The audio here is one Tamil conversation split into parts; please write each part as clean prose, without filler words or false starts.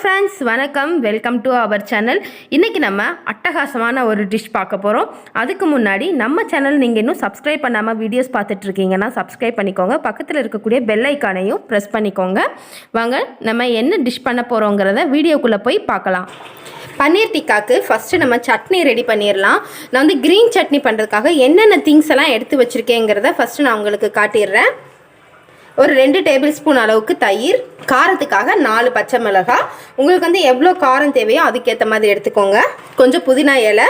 friends, வணக்கம். Welcome to our channel. இன்னைக்கு நம்ம அட்டகாசமான ஒரு டிஷ் பார்க்க போறோம். அதுக்கு முன்னாடி நம்ம சேனல் நீங்க இன்னும் சப்ஸ்கிரைப் பண்ணாம வீடியோஸ் பார்த்துட்டு இருக்கீங்கன்னா சப்ஸ்கிரைப் பண்ணிக்கோங்க. பக்கத்துல இருக்கக்கூடிய பெல் ஐகானையும் பிரஸ் பண்ணிக்கோங்க. வாங்க நம்ம என்ன டிஷ் பண்ண போறோம்ங்கறத வீடியோக்குள்ள போய் பார்க்கலாம். பன்னீர் டிக்காக்கு ஃபஸ்ட்டு நம்ம சட்னி ரெடி பண்ணிடலாம். நான் வந்து க்ரீன் சட்னி பண்ணுறதுக்காக என்னென்ன திங்ஸ் எல்லாம் எடுத்து வச்சுருக்கேங்கிறத ஃபஸ்ட்டு நான் உங்களுக்கு காட்டிடுறேன். ஒரு 2 டேபிள் ஸ்பூன் அளவுக்கு தயிர், காரத்துக்காக 4 பச்சை மிளகாய், உங்களுக்கு வந்து எவ்வளோ காரம் தேவையோ அதுக்கேற்ற மாதிரி எடுத்துக்கோங்க. கொஞ்சம் புதினா இலை,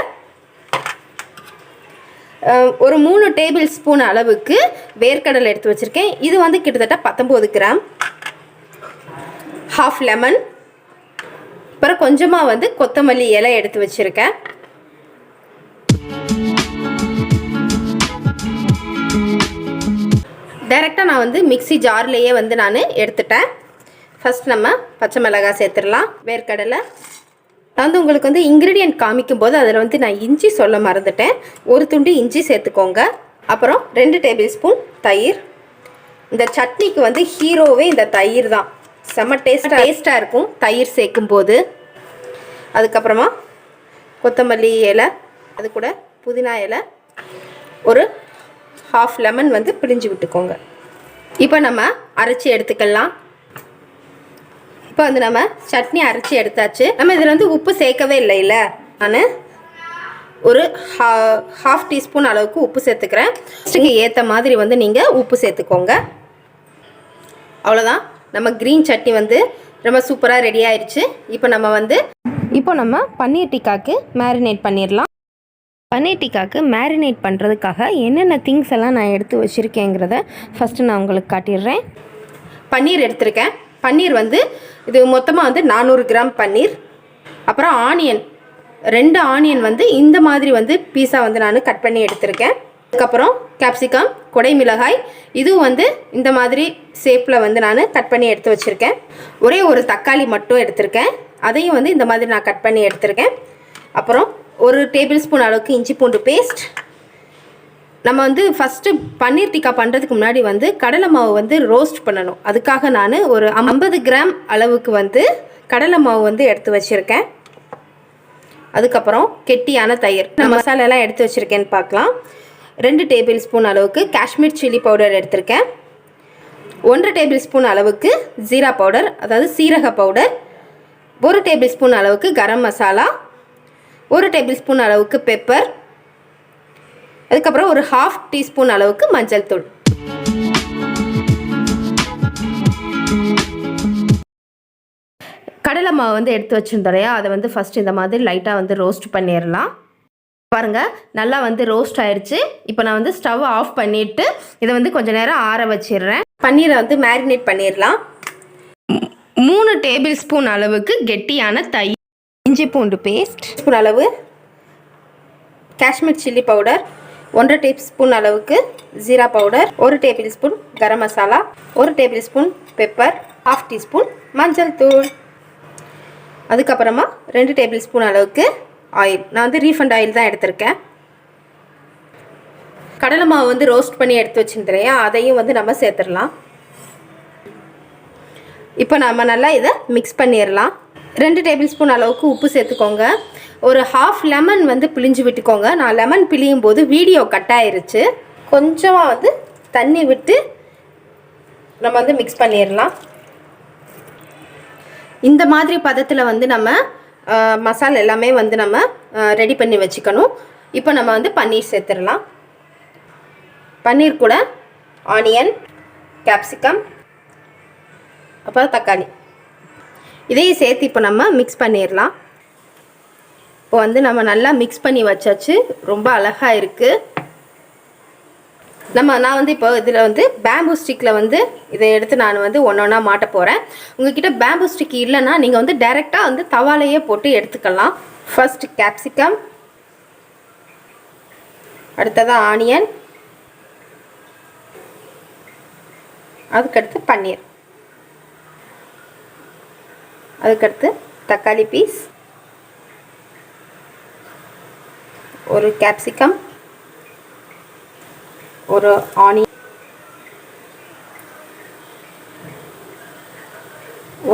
ஒரு 3 டேபிள் ஸ்பூன் அளவுக்கு வேர்க்கடலை எடுத்து வச்சுருக்கேன். இது வந்து கிட்டத்தட்ட 19 கிராம். ஹாஃப் லெமன், அப்புறம் கொஞ்சமாக வந்து கொத்தமல்லி இலை எடுத்து வச்சுருக்கேன். டைரெக்டாக நான் வந்து மிக்சி ஜார்லேயே வந்து நான் எடுத்துட்டேன். ஃபஸ்ட் நம்ம பச்சை மிளகாய் சேர்த்துடலாம். வேர்க்கடலை நான் வந்து உங்களுக்கு வந்து இன்க்ரீடியன்ட் காமிக்கும் போது அதில் வந்து நான் இஞ்சி சொல்ல மறந்துட்டேன். ஒரு துண்டு இஞ்சி சேர்த்துக்கோங்க. அப்புறம் 2 டேபிள் ஸ்பூன் தயிர். இந்த சட்னிக்கு வந்து ஹீரோவே இந்த தயிர் தான். செம்ம டேஸ்ட்டாக இருக்கும் தயிர் சேர்க்கும் போது. அதுக்கப்புறமா கொத்தமல்லி இலை, அது கூட புதினா இலை, ஒரு ஹாஃப் லெமன் வந்து பிழிஞ்சு விட்டுக்கோங்க. இப்போ நம்ம அரைச்சி எடுத்துக்கலாம். இப்போ வந்து நம்ம சட்னி அரைச்சி எடுத்தாச்சு. நம்ம இதில் வந்து உப்பு சேர்க்கவே இல்லை. நான் ஒரு ஹாஃப் டீஸ்பூன் அளவுக்கு உப்பு சேர்த்துக்கிறேன். ஃபஸ்ட்டுக்கு ஏற்ற மாதிரி வந்து நீங்கள் உப்பு சேர்த்துக்கோங்க. அவ்வளோதான், நம்ம க்ரீன் சட்னி வந்து ரொம்ப சூப்பராக ரெடி ஆயிடுச்சு. இப்போ நம்ம பன்னீர் டிக்காக்கு மேரினேட் பண்ணிடலாம். பன்னீர் டிக்காக்கு மேரினேட் பண்ணுறதுக்காக என்னென்ன திங்ஸ் எல்லாம் நான் எடுத்து வச்சுருக்கேங்கிறத ஃபஸ்ட்டு நான் உங்களுக்கு காட்டிடுறேன். பன்னீர் எடுத்திருக்கேன். பன்னீர் வந்து இது மொத்தமாக வந்து 400 கிராம் பன்னீர். அப்புறம் ஆனியன், 2 ஆனியன் வந்து இந்த மாதிரி வந்து பீஸா வந்து நான் கட் பண்ணி எடுத்திருக்கேன். அதுக்கப்புறம் கேப்சிகம், கொடை மிளகாய், இதுவும் வந்து இந்த மாதிரி ஷேப்பில் வந்து நான் கட் பண்ணி எடுத்து வச்சுருக்கேன். ஒரே ஒரு தக்காளி மட்டும் எடுத்திருக்கேன். அதையும் வந்து இந்த மாதிரி நான் கட் பண்ணி எடுத்திருக்கேன். அப்புறம் ஒரு டேபிள் ஸ்பூன் அளவுக்கு இஞ்சி பூண்டு பேஸ்ட். நம்ம வந்து ஃபஸ்ட்டு பன்னீர் டிக்கா பண்ணுறதுக்கு முன்னாடி வந்து கடலை மாவு வந்து ரோஸ்ட் பண்ணணும். அதுக்காக நான் ஒரு 50 கிராம் அளவுக்கு வந்து கடலை மாவு வந்து எடுத்து வச்சுருக்கேன். அதுக்கப்புறம் கெட்டியான தயிர். நான் மசாலாலாம் எடுத்து வச்சுருக்கேன்னு பார்க்கலாம். 2 டேபிள் ஸ்பூன் அளவுக்கு காஷ்மீர் சில்லி பவுடர் எடுத்திருக்கேன். 1 டேபிள் ஸ்பூன் அளவுக்கு ஜீரா பவுடர், அதாவது சீரக பவுடர். 1 டேபிள் ஸ்பூன் அளவுக்கு கரம் மசாலா, 1 டேபிள் ஸ்பூன் அளவுக்கு பெப்பர், அதுக்கப்புறம் ஒரு ஹாஃப் டீஸ்பூன் அளவுக்கு மஞ்சள் தூள். கடலை மாவு வந்து எடுத்து வச்சுருந்தோம் இல்லையா, அதை வந்து ஃபஸ்ட்டு இந்த மாதிரி லைட்டாக வந்து ரோஸ்ட் பண்ணிடலாம். பாருங்கள், நல்லா வந்து ரோஸ்ட் ஆயிடுச்சு. இப்போ நான் வந்து ஸ்டவ் ஆஃப் பண்ணிவிட்டு இதை வந்து கொஞ்சம் நேரம் ஆற வச்சிடுறேன். பன்னீரை வந்து மேரினேட் பண்ணிடலாம். 3 டேபிள் ஸ்பூன் அளவுக்கு கெட்டியான தயிர், இஞ்சி பூண்டு பேஸ்ட், ஸ்பூன் அளவு Kashmir chilli powder, 1 tablespoon அளவுக்கு ஜீரா powder, 1 tablespoon garam masala, 1 tablespoon pepper, half teaspoon மஞ்சள் தூள். அதுக்கப்புறமா 2 டேபிள் ஸ்பூன் அளவுக்கு ஆயில். நான் வந்து ரீஃபண்ட் ஆயில் தான் எடுத்திருக்கேன். கடலை மாவு வந்து ரோஸ்ட் பண்ணி எடுத்து வச்சுருந்தேன், அதையும் வந்து நம்ம சேர்த்துடலாம். இப்போ நம்ம நல்லா இதை மிக்ஸ் பண்ணிடலாம். 2 டேபிள் ஸ்பூன் அளவுக்கு உப்பு சேர்த்துக்கோங்க. ஒரு ஹாஃப் லெமன் வந்து பிழிஞ்சு விட்டுக்கோங்க. நான் லெமன் பிழியும் போது வீடியோ கட் ஆயிருச்சு. கொஞ்சமாக வந்து தண்ணி விட்டு நம்ம வந்து மிக்ஸ் பண்ணிடலாம். இந்த மாதிரி பதத்தில் வந்து நம்ம மசாலா எல்லாமே வந்து நம்ம ரெடி பண்ணி வச்சுக்கணும். இப்போ நம்ம வந்து பன்னீர் சேர்த்துடலாம். பன்னீர் கூட ஆனியன், கேப்சிகம், அப்புறம் தக்காளி, இதையும் சேர்த்து இப்போ நம்ம மிக்ஸ் பண்ணிடலாம். இப்போ வந்து நம்ம நல்லா மிக்ஸ் பண்ணி வச்சாச்சு. ரொம்ப அழகாக இருக்குது. நான் வந்து இப்போ இதில் வந்து பேம்பூ ஸ்டிக்கில் வந்து இதை எடுத்து நான் வந்து ஒன்றா மாட்ட போகிறேன். உங்கள்கிட்ட பேம்பூ ஸ்டிக் இல்லைன்னா நீங்கள் வந்து டைரெக்டாக வந்து தவாலையே போட்டு எடுத்துக்கலாம். ஃபர்ஸ்ட் கேப்சிகம், அடுத்ததாக ஆனியன், அதுக்கடுத்து பன்னீர், அதுக்கடுத்து தக்காளி பீஸ், ஒரு கேப்சிகம், ஒரு ஆனியன்,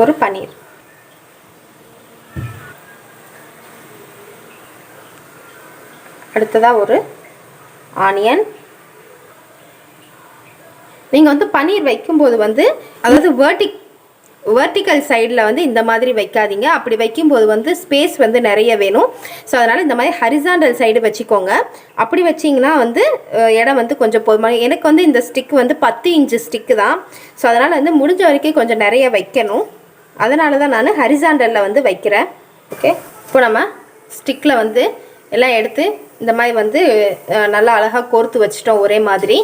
ஒரு பன்னீர். அடுத்ததாக ஒரு ஆனியன். நீங்கள் வந்து பன்னீர் வைக்கும்போது வந்து அதாவது வெர்டிக்கல் சைடில் வந்து இந்த மாதிரி வைக்காதீங்க. அப்படி வைக்கும்போது வந்து ஸ்பேஸ் வந்து நிறைய வேணும். ஸோ அதனால் இந்த மாதிரி ஹரிசாண்டல் சைடு வச்சுக்கோங்க. அப்படி வச்சிங்கன்னா வந்து இடம் வந்து கொஞ்சம் போதுமான. எனக்கு வந்து இந்த ஸ்டிக் வந்து 10 இன்ச்சு ஸ்டிக்கு தான். ஸோ அதனால் வந்து முடிஞ்ச வரைக்கும் கொஞ்சம் நிறைய வைக்கணும். அதனால தான் நான் ஹரிசாண்டலில் வந்து வைக்கிறேன். ஓகே, இப்போ நம்ம ஸ்டிக்கில் வந்து எல்லாம் எடுத்து இந்த மாதிரி வந்து நல்லா அழகாக கோர்த்து வச்சிட்டோம் ஒரே மாதிரி.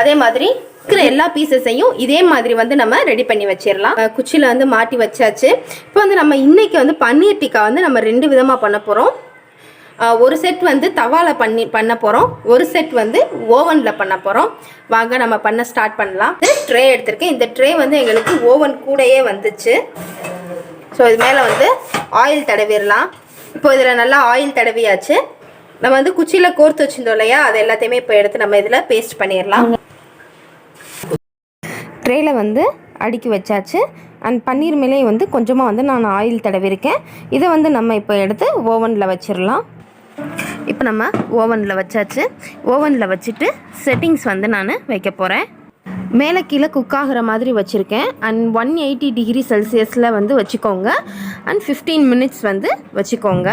அதே மாதிரி இருக்கிற எல்லா பீசஸையும் இதே மாதிரி வந்து நம்ம ரெடி பண்ணி வச்சிடலாம். குச்சியில் வந்து மாட்டி வச்சாச்சு. இப்போ வந்து நம்ம இன்றைக்கி வந்து பன்னீர் டிக்கா வந்து நம்ம 2 விதமாக பண்ண போகிறோம். ஒரு செட் வந்து தவாவில் பண்ண போகிறோம், ஒரு செட் வந்து ஓவனில் பண்ண போகிறோம். வாங்க நம்ம பண்ண ஸ்டார்ட் பண்ணலாம். ட்ரே எடுத்திருக்கேன். இந்த ட்ரே வந்து எங்களுக்கு ஓவன் கூடயே வந்துச்சு. ஸோ இது மேலே வந்து ஆயில் தடவிடலாம். இப்போ இதில் நல்லா ஆயில் தடவியாச்சு. நம்ம வந்து குச்சியில் கோர்த்து வச்சுருந்தோம் இல்லையா, அது எல்லாத்தையுமே இப்போ எடுத்து நம்ம இதில் பேஸ்ட் பண்ணிடலாம். ட்ரேயில் வந்து அடுக்கி வச்சாச்சு. அண்ட் பன்னீர் மேலே வந்து கொஞ்சமாக வந்து நான் ஆயில் தடவிருக்கேன். இதை வந்து நம்ம இப்போ எடுத்து ஓவனில் வச்சிடலாம். இப்போ நம்ம ஓவனில் வச்சாச்சு. ஓவனில் வச்சுட்டு செட்டிங்ஸ் வந்து நான் வைக்க போகிறேன். மேலே கீழே குக் ஆகிற மாதிரி வச்சுருக்கேன். அண்ட் 180 டிகிரி செல்சியஸில் வந்து வச்சுக்கோங்க. அண்ட் 15 மினிட்ஸ் வந்து வச்சுக்கோங்க.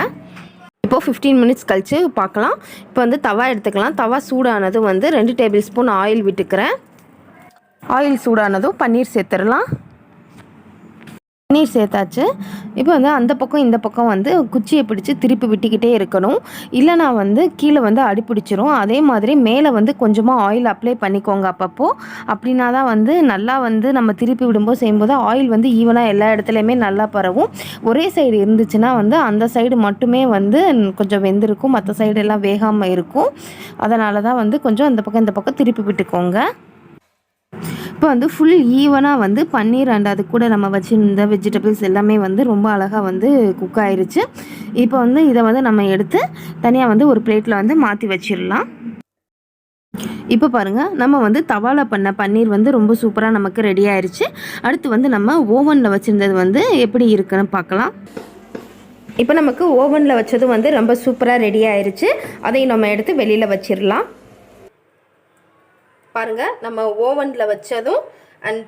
இப்போது 15 மினிட்ஸ் கழித்து பார்க்கலாம். இப்போ வந்து தவா எடுத்துக்கலாம். தவா சூடானது வந்து 2 டேபிள் ஸ்பூன் ஆயில் விட்டுக்கிறேன். ஆயில் சூடானதும் பன்னீர் சேர்த்துடலாம். பன்னீர் சேர்த்தாச்சு. இப்போ வந்து அந்த பக்கம் இந்த பக்கம் வந்து குச்சியை பிடிச்சி திருப்பி விட்டுக்கிட்டே இருக்கணும். இல்லைனா வந்து கீழே வந்து அடிப்பிடிச்சிரும். அதே மாதிரி மேலே வந்து கொஞ்சமாக ஆயில் அப்ளை பண்ணிக்கோங்க அப்பப்போ. அப்படின்னா தான் வந்து நல்லா வந்து நம்ம திருப்பி விடும்போது செய்யும்போது ஆயில் வந்து ஈவனாக எல்லா இடத்துலையுமே நல்லா பரவும். ஒரே சைடு இருந்துச்சுன்னா வந்து அந்த சைடு மட்டுமே வந்து கொஞ்சம் வெந்திருக்கும், மற்ற சைடு எல்லாம் வேகாமல் இருக்கும். அதனால தான் வந்து கொஞ்சம் அந்த பக்கம் இந்த பக்கம் திருப்பி விட்டுக்கோங்க. இப்போ வந்து ஃபுல் ஈவனாக வந்து பன்னீர் அண்ட் அது கூட நம்ம வச்சுருந்த வெஜிடபிள்ஸ் எல்லாமே வந்து ரொம்ப அழகாக வந்து குக் ஆயிடுச்சு. இப்போ வந்து இதை வந்து நம்ம எடுத்து தனியாக வந்து ஒரு பிளேட்டில் வந்து மாற்றி வச்சிடலாம். இப்போ பாருங்கள், நம்ம வந்து தவாவில் பண்ண பன்னீர் வந்து ரொம்ப சூப்பராக நமக்கு ரெடி ஆயிடுச்சு. அடுத்து வந்து நம்ம ஓவனில் வச்சுருந்தது வந்து எப்படி இருக்குன்னு பார்க்கலாம். இப்போ நமக்கு ஓவனில் வச்சது வந்து ரொம்ப சூப்பராக ரெடி ஆயிடுச்சு. அதையும் நம்ம எடுத்து வெளியில் வச்சிடலாம். பாருங்கள், நம்ம ஓவனில் வச்சதும் அண்ட்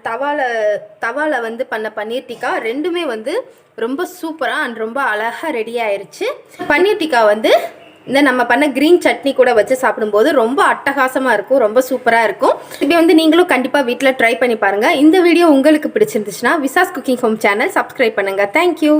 தவாவில் வந்து பண்ண பன்னீர் டிக்கா ரெண்டுமே வந்து ரொம்ப சூப்பராக அண்ட் ரொம்ப அழகாக ரெடி ஆயிடுச்சு. பன்னீர் டிக்கா வந்து இந்த நம்ம பண்ண க்ரீன் சட்னி கூட வச்சு சாப்பிடும்போது ரொம்ப அட்டகாசமாக இருக்கும், ரொம்ப சூப்பராக இருக்கும். இப்படி வந்து நீங்களும் கண்டிப்பாக வீட்டில் ட்ரை பண்ணி பாருங்கள். இந்த வீடியோ உங்களுக்கு பிடிச்சிருந்துச்சுன்னா visas cooking home channel subscribe பண்ணுங்கள். தேங்க்யூ.